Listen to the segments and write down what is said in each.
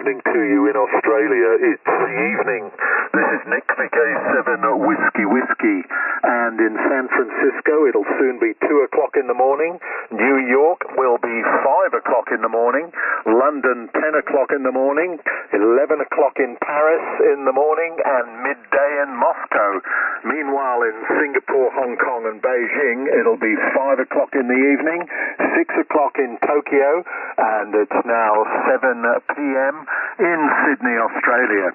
evening to you in Australia. It's the evening. This is Nick VK7 Whiskey, and in San Francisco it'll soon be 2 o'clock in the morning. New York will be 5 o'clock in the morning. London 10 o'clock in the morning. 11 o'clock in Paris in the morning, and midday in Moscow. Meanwhile, in Singapore, Hong Kong, and Beijing, it'll be 5 o'clock in the evening, 6 o'clock in Tokyo, and it's now 7 p.m. in Sydney, Australia.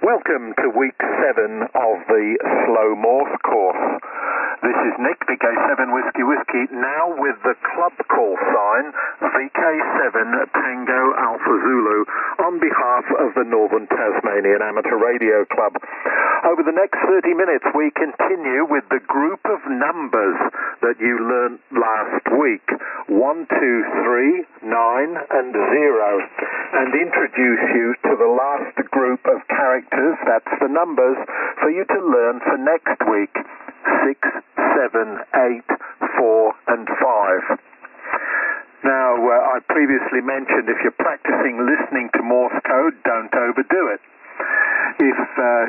Welcome to week 7 of the Slow Morse course. This is Nick, VK7 Whiskey, now with the club call sign VK7 Tango Alpha Zulu on behalf of the Northern Tasmanian Amateur Radio Club. Over the next 30 minutes we continue with the group of numbers that you learnt last week, 1, 2, 3, 9 and 0, and introduce you to the last group of characters, that's the numbers, for you to learn for next week. 6, 7, 8, 4 and 5. Now, I previously mentioned if you're practicing listening to Morse code, don't overdo it. If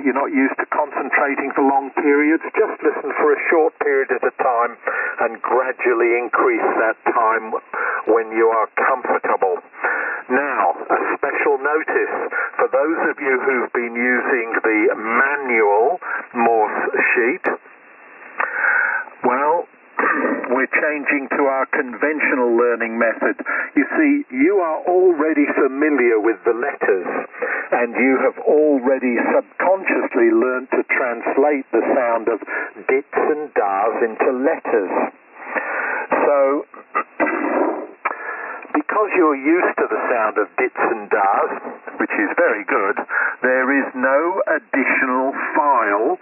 you're not used to concentrating for long periods, just listen for a short period at a time and gradually increase that time when you are comfortable. Now, a special notice for those of you who've been using the manual Morse sheet. Well, we're changing to our conventional learning method. You see, you are already familiar with the letters, and you have already subconsciously learned to translate the sound of dits and dahs into letters. So, because you're used to the sound of dits and dahs, which is very good, there is no additional file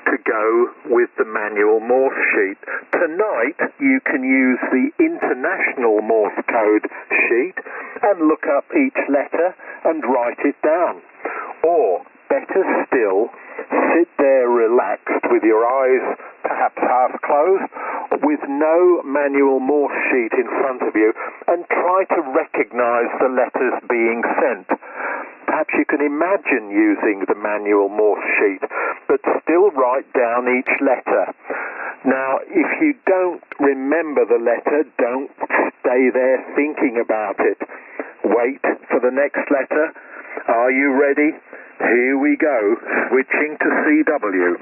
to go with the manual Morse sheet. Tonight you can use the international Morse code sheet and look up each letter and write it down. Or, better still, sit there relaxed with your eyes perhaps half closed, with no manual Morse sheet in front of you, and try to recognize the letters being sent. Perhaps you can imagine using the manual Morse sheet, but still write down each letter. Now, if you don't remember the letter, don't stay there thinking about it. Wait for the next letter. Are you ready? Here we go, switching to CW.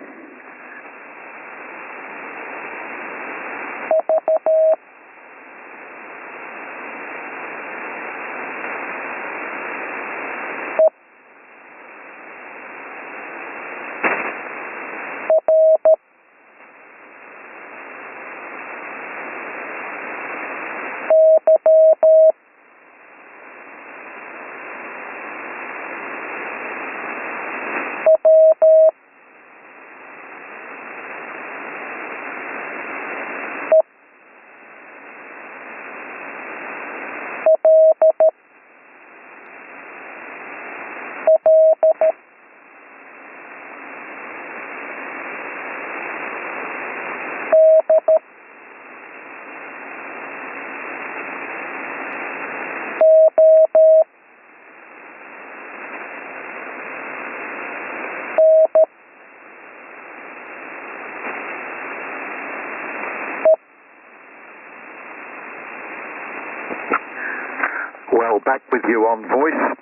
Well, back with you on voice.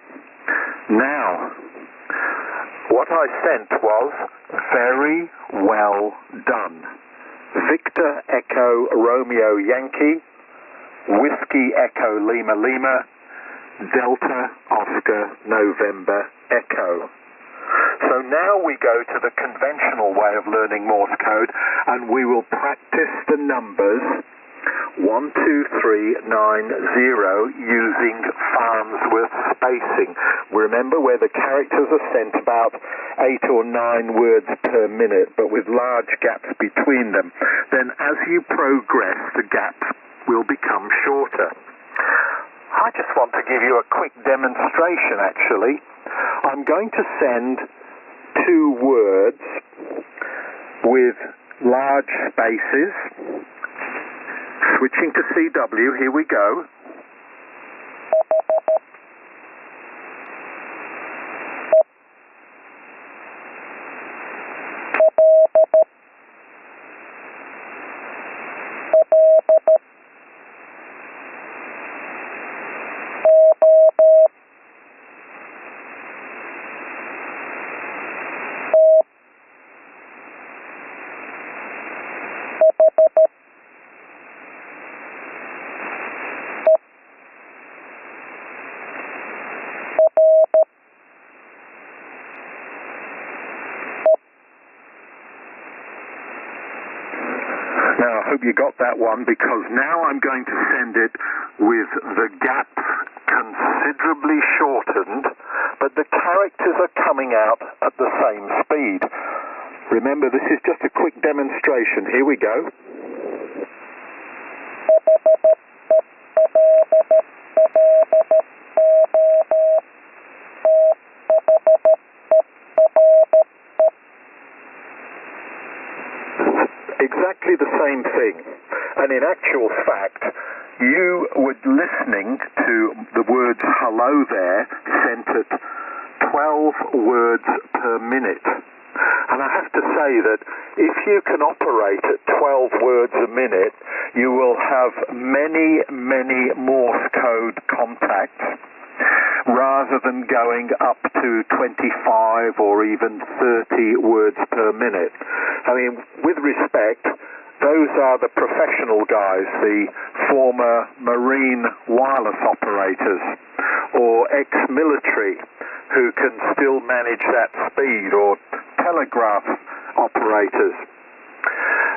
Now, what I sent was very well done. Victor Echo Romeo Yankee, Whiskey Echo Lima Lima, Delta Oscar November Echo. So now we go to the conventional way of learning Morse code, and we will practice the numbers 1, 2, 3, 9, 0 using Farnsworth spacing. Remember where the characters are sent about 8 or 9 words per minute, but with large gaps between them. Then as you progress, the gaps will become shorter. I just want to give you a quick demonstration, actually. I'm going to send 2 words with large spaces. Switching to CW, here we go. hope you got that one, because now I'm going to send it with the gaps considerably shortened, but the characters are coming out at the same speed. Remember, this is just a quick demonstration. Here we go. Exactly the same thing. And in actual fact, you were listening to the words hello there sent at 12 words per minute. And I have to say that if you can operate at 12 words a minute, you will have many, many Morse code contacts, rather than going up to 25 or even 30 words per minute. I mean, with respect, those are the professional guys, the former marine wireless operators or ex-military who can still manage that speed, or telegraph operators.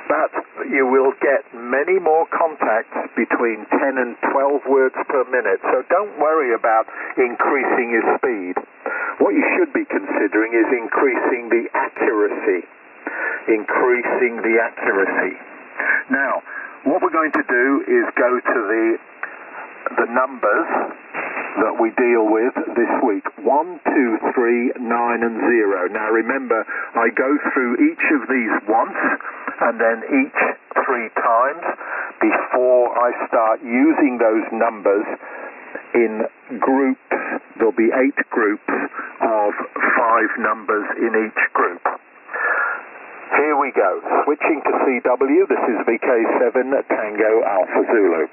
But you will get many more contacts between 10 and 12 words per minute, so don't worry about increasing your speed. What you should be considering is increasing the accuracy. Now, what we're going to do is go to the numbers that we deal with this week. 1, 2, 3, 9 and 0. Now remember, I go through each of these once and then each 3 times before I start using those numbers in groups. There'll be 8 groups of 5 numbers in each group. Here we go. Switching to CW, this is VK7 Tango Alpha Zulu.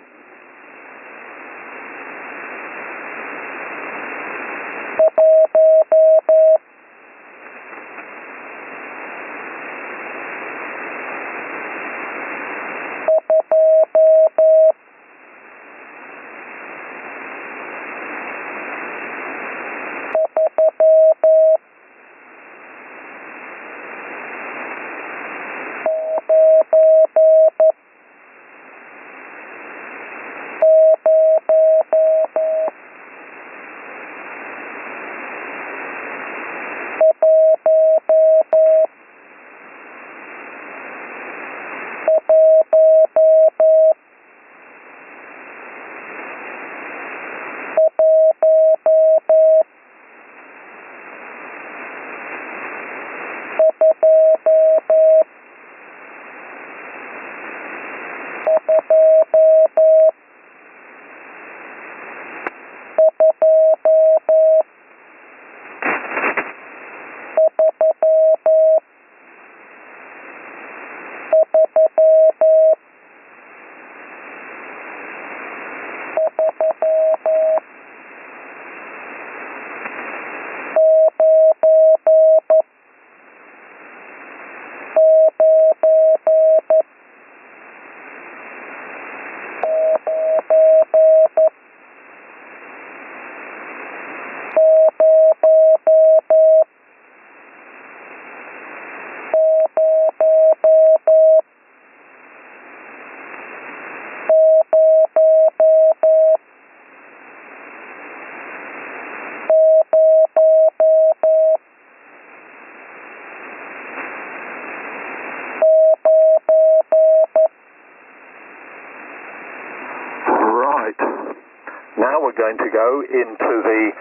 Now we're going to go into the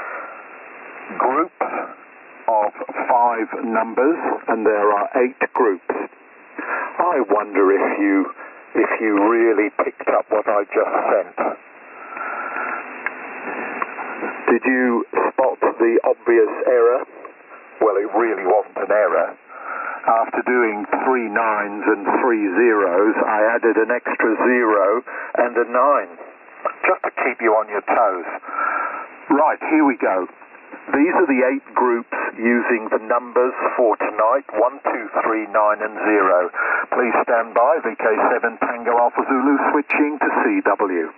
group of 5 numbers, and there are 8 groups. I wonder if you really picked up what I just sent. Did you spot the obvious error? Well, it really wasn't an error. After doing 3 9s and 3 zeros, I added an extra 0 and a 9. Just to keep you on your toes. Right, here we go. These are the 8 groups using the numbers for tonight, 1, 2, 3, 9 and 0. Please stand by, VK7 Tango Alpha Zulu switching to CW.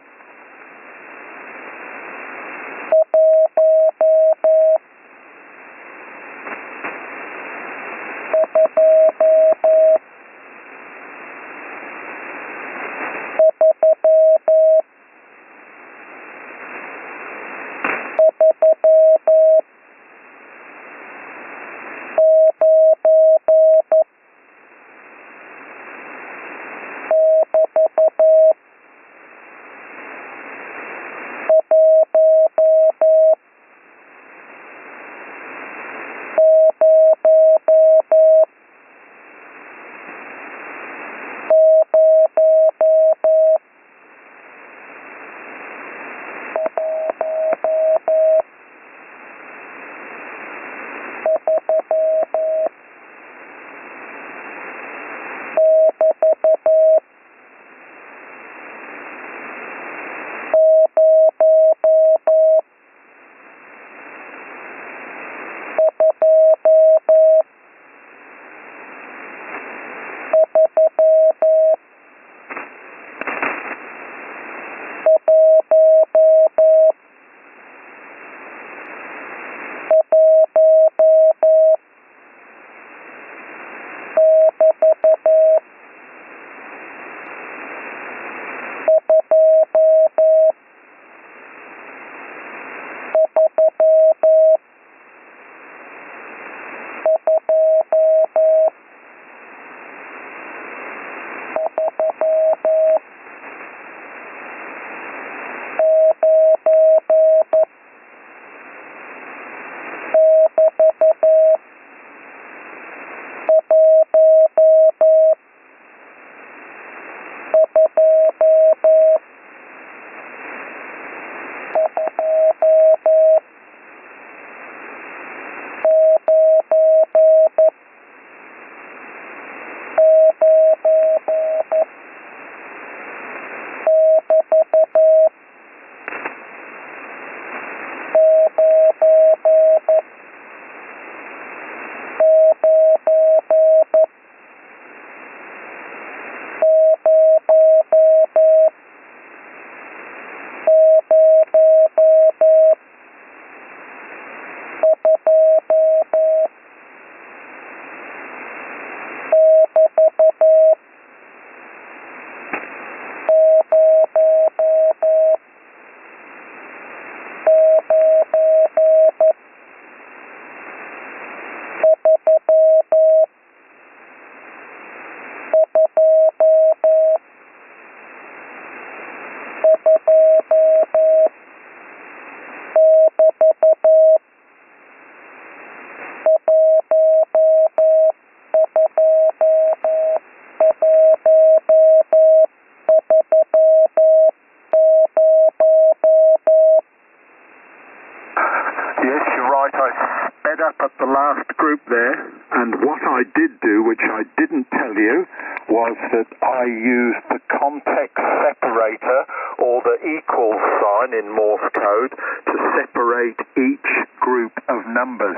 the last group there, and what I did do, which I didn't tell you, was that I used the context separator, or the equal sign in Morse code, to separate each group of numbers.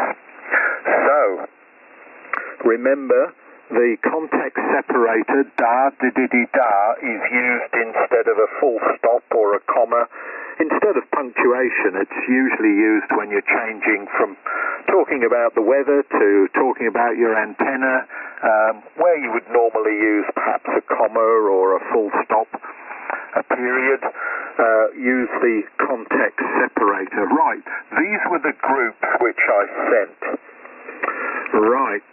So, remember, the context separator, da-di-di-di-da, is used instead of a full stop or a comma. Instead of punctuation, it's usually used when you're changing from talking about the weather to talking about your antenna, where you would normally use perhaps a comma or a full stop, a period. Use the context separator. Right, these were the groups which I sent. Right.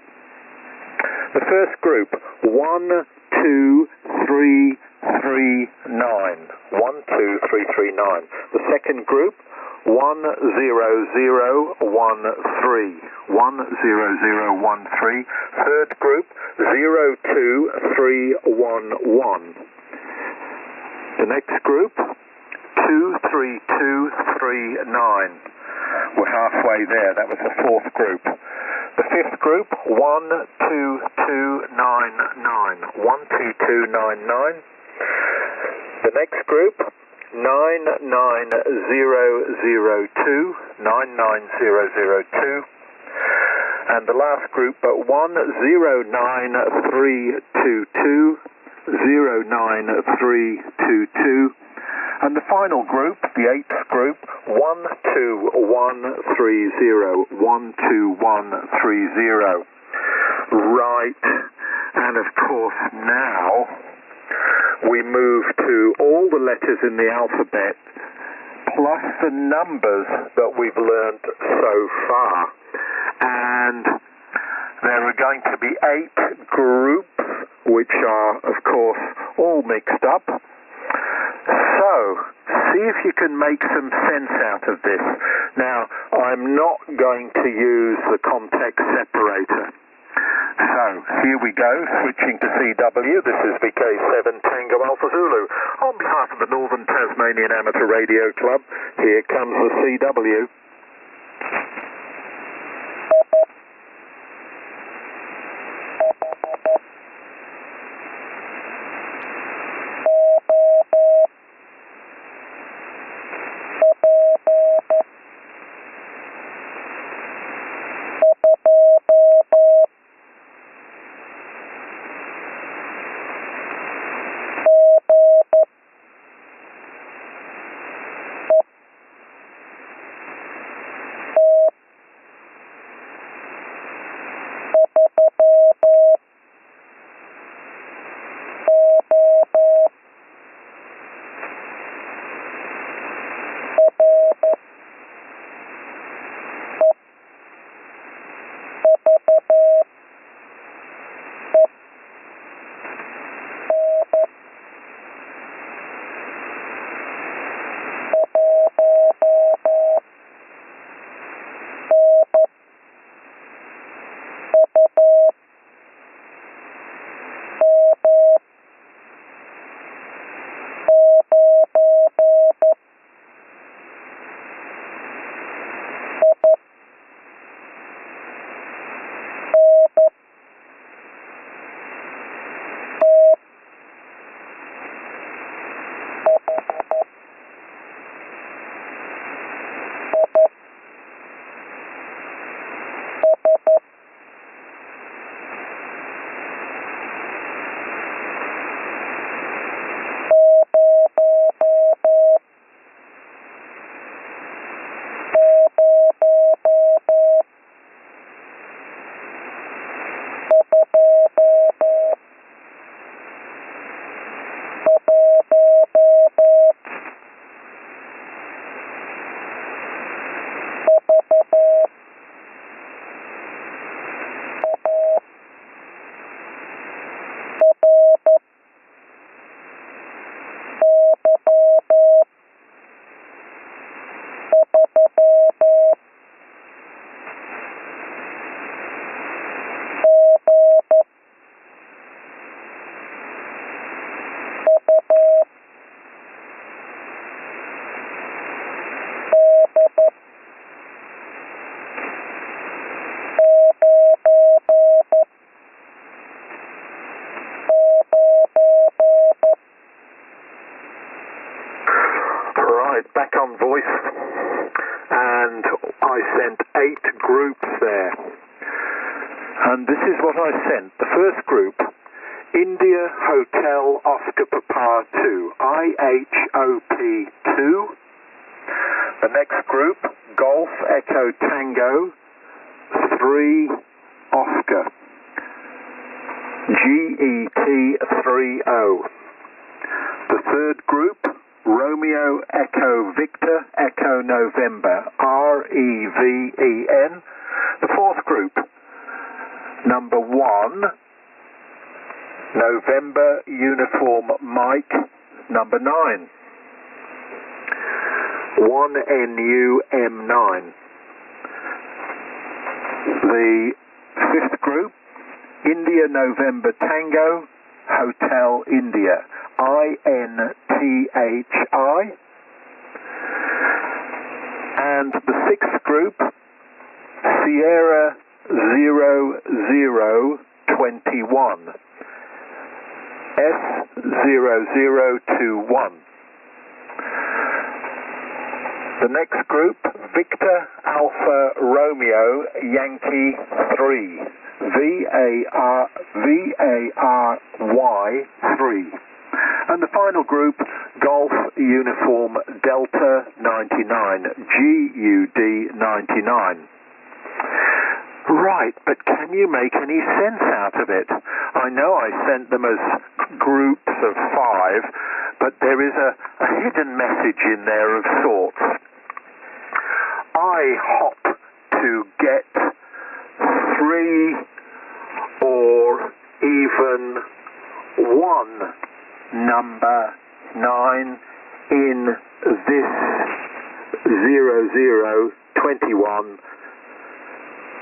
The first group, 1, 2, 3, 3, 9. 1, 2, 3, 3, 9. The second group, 1, 0, 0, 1, 3. 1, 0, 0, 1, 3. Third group, 0, 2, 3, 1, 1. The next group, 2, 3, 2, 3, 9. We're halfway there. That was the fourth group. The fifth group, 1, 2, 2, 9, 9. 1, 2, 2, 9, 9. The next group, 9, 9, 0, 0, 2. 9, 9, 0, 0, 2. And the last group, 1, 0, 9, 3, 2, 2. 0, 9, 3, 2, 2. And the final group, the eighth group, 1, 2, 1, 3, 0. 1, 2, 1, 3, 0. Right. And of course now we move to all the letters in the alphabet plus the numbers that we've learned so far. And there are going to be 8 groups, which are, of course, all mixed up. So, see if you can make some sense out of this. Now, I'm not going to use the context separator. So, here we go, switching to CW. This is VK7 Tango Alpha Zulu. On behalf of the Northern Tasmanian Amateur Radio Club, here comes the CW. back on voice, and I sent 8 groups there. And this is what I sent. The first group, India Hotel Oscar Papa 2, IHOP 2. The next group, Golf Echo Tango 3 Oscar, GET30. The third group, Romeo Echo Victor Echo November, REVEN. The fourth group, number 1, November Uniform Mike, number 9, 1NUM9. The fifth group, India November Tango, Hotel India, INTHI. And the sixth group, Sierra 0021, S0021. The next group, Victor Alpha Romeo Yankee 3, VARY 3. And the final group, Golf Uniform Delta 99, GUD 99. Right, but can you make any sense out of it? I know I sent them as groups of 5, but there is a hidden message in there of sorts. I hop to get 3 or even 1 number 9 in this 0021.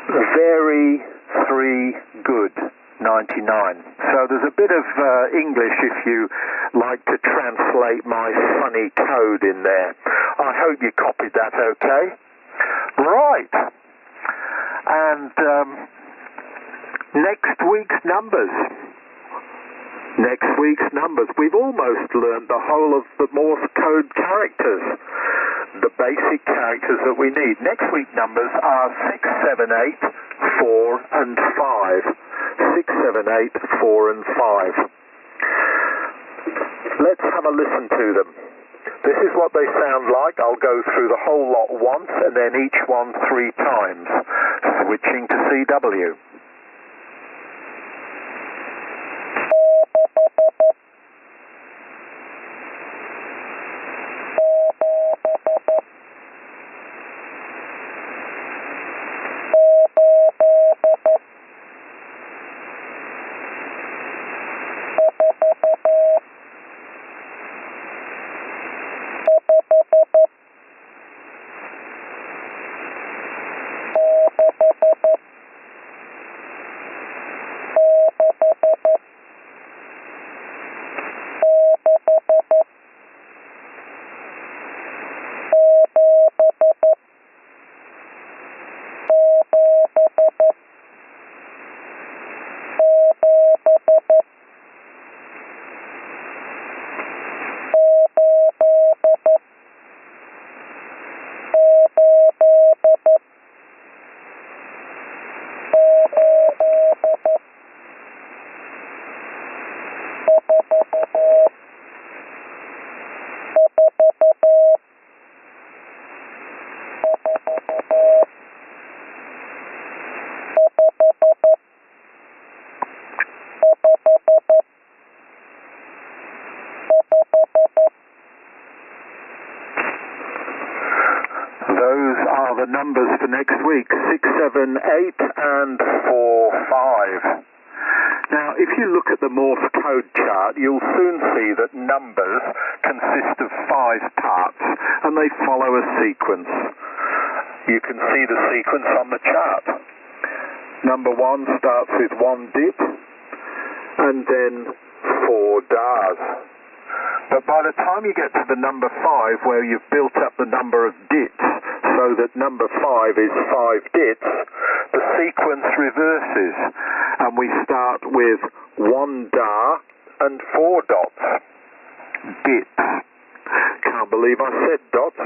Very 3 good 99. So there's a bit of English if you like to translate my funny code in there. I hope you copied that okay. Right. And next week's numbers. Next week's numbers. We've almost learned the whole of the Morse code characters, the basic characters that we need. Next week's numbers are 6, 7, 8, 4, and 5. 6, 7, 8, 4, and 5. Let's have a listen to them. This is what they sound like. I'll go through the whole lot once and then each one 3 times, switching to CW. Those are the numbers for next week, 6, 7, 8, and 4, 5. Now, if you look at the Morse code chart, you'll soon see that numbers consist of 5 parts, and they follow a sequence. You can see the sequence on the chart. Number 1 starts with 1 dip, and then 4 dars. But by the time you get to the number 5, where you've built up the number of dits, so that number 5 is 5 dits, the sequence reverses, and we start with 1 dar and 4 dots. Dits come can't believe I said dots.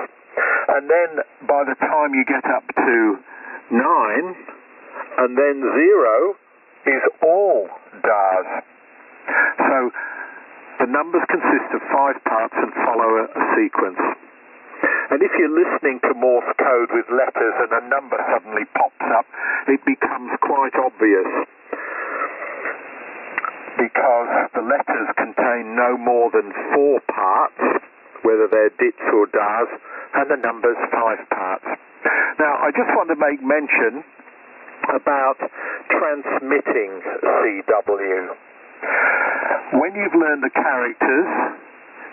And then by the time you get up to 9, and then 0 is all Das. So the numbers consist of 5 parts and follow a sequence. And if you're listening to Morse code with letters and a number suddenly pops up, it becomes quite obvious, because the letters contain no more than 4 parts, whether they're dits or das, and the numbers 5 parts. Now, I just want to make mention about transmitting CW. When you've learned the characters,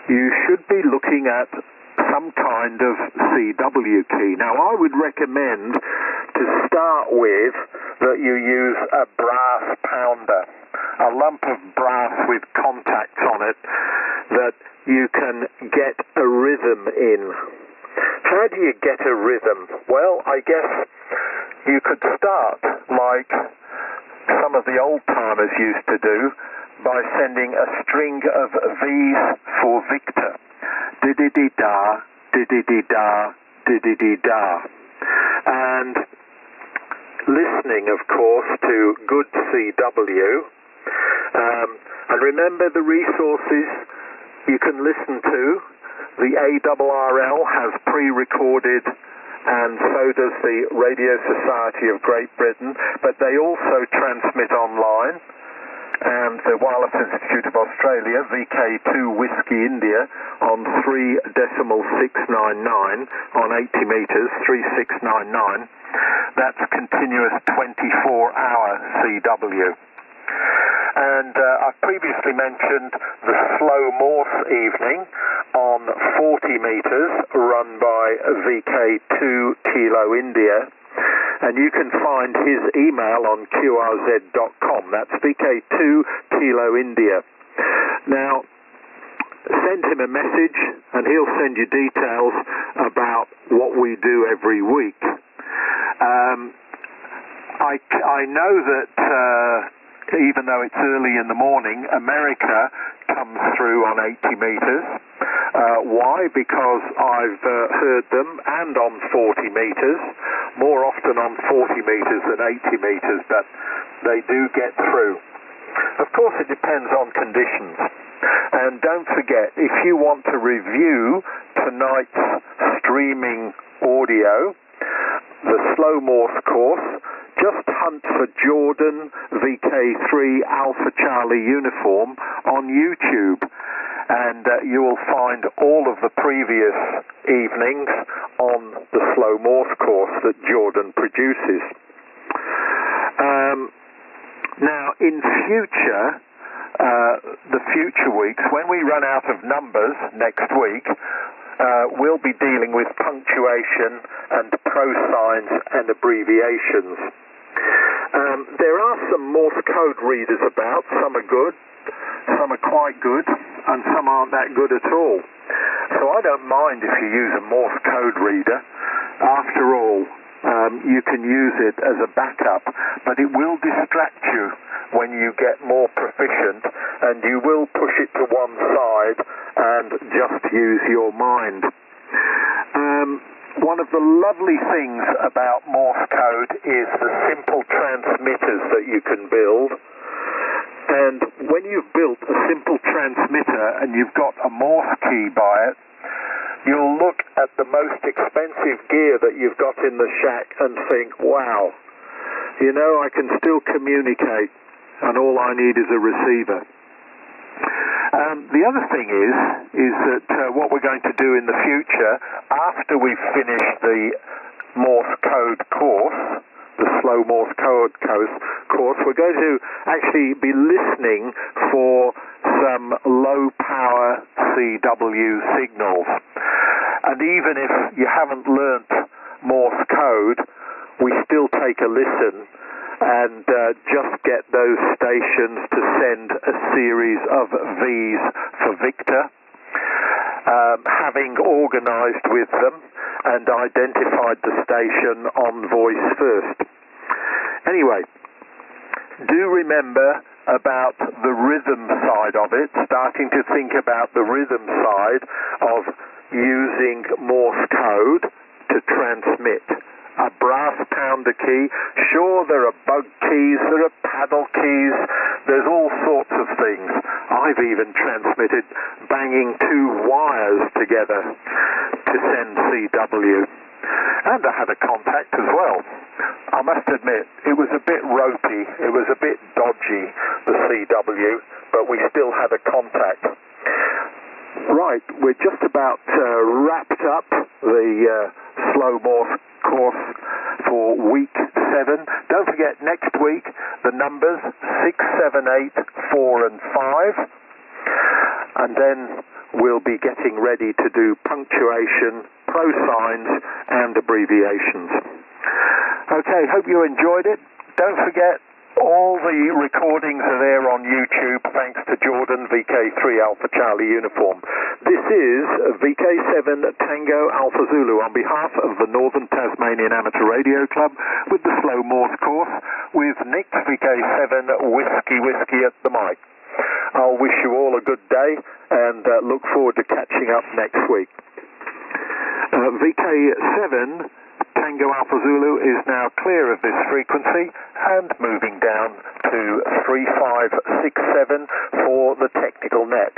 you should be looking at some kind of CW key. Now, I would recommend to start with that you use a brass pounder, a lump of brass with contacts on it that you can get a rhythm in. How do you get a rhythm? Well, I guess you could start like some of the old-timers used to do by sending a string of V's for Victor. Di-di-di-da, di-di-di-da, di-di-di-da. And listening, of course, to good CW. And remember the resources you can listen to. The ARRL has pre-recorded, and so does the Radio Society of Great Britain, but they also transmit online. And the Wireless Institute of Australia, VK2 Whiskey India, on 3.699 on 80 metres, 3699. That's continuous 24-hour CW. And I've previously mentioned the slow Morse evening on 40 metres, run by VK2 Kilo India. And you can find his email on qrz.com. That's VK2 Kilo India. Now, send him a message and he'll send you details about what we do every week. I know that even though it's early in the morning, America comes through on 80 metres. Why? Because I've heard them, and on 40 metres, more often on 40 metres than 80 metres, but they do get through. Of course, it depends on conditions. And don't forget, if you want to review tonight's streaming audio, the Slow Morse course, just hunt for Jordan VK3 Alpha Charlie Uniform on YouTube, and you will find all of the previous evenings on the Slow Morse course that Jordan produces. Now, in the future weeks, when we run out of numbers next week, we'll be dealing with punctuation and prosigns and abbreviations. There are some Morse code readers about. Some are good, some are quite good, and some aren't that good at all. So I don't mind if you use a Morse code reader. After all, you can use it as a backup, but it will distract you when you get more proficient, and you will push it to one side and just use your mind. One of the lovely things about Morse code is the simple transmitters that you can build. And when you've built a simple transmitter and you've got a Morse key by it, you'll look at the most expensive gear that you've got in the shack and think, wow, you know, I can still communicate and all I need is a receiver. The other thing is that what we're going to do in the future, after we've finished the Morse code course, the Slow Morse code course, we're going to actually be listening for some low power CW signals. And even if you haven't learnt Morse code, we still take a listen and just get those stations to send a series of V's for Victor, having organised with them and identified the station on voice first. Anyway, do remember about the rhythm side of it, starting to think about the rhythm side of using Morse code to transmit. A brass pounder key. Sure, there are bug keys, there are paddle keys, there's all sorts of things. I've even transmitted banging two wires together to send CW. And I had a contact as well. I must admit, it was a bit ropey, it was a bit dodgy, the CW, but we still had a contact. Right, we're just about wrapped up the slow Morse course for week 7. Don't forget, next week, the numbers 6, 7, 8, 4 and 5. And then we'll be getting ready to do punctuation, pro signs and abbreviations. Okay, hope you enjoyed it. Don't forget, all the recordings are there on YouTube, thanks to Jordan, VK3 Alpha Charlie Uniform. This is VK7 Tango Alpha Zulu on behalf of the Northern Tasmanian Amateur Radio Club with the Slow Morse course with Nick, VK7 Whiskey at the mic. I'll wish you all a good day and look forward to catching up next week. VK7 Tango Alpha Zulu is now clear of this frequency and moving down to 3567 for the technical net.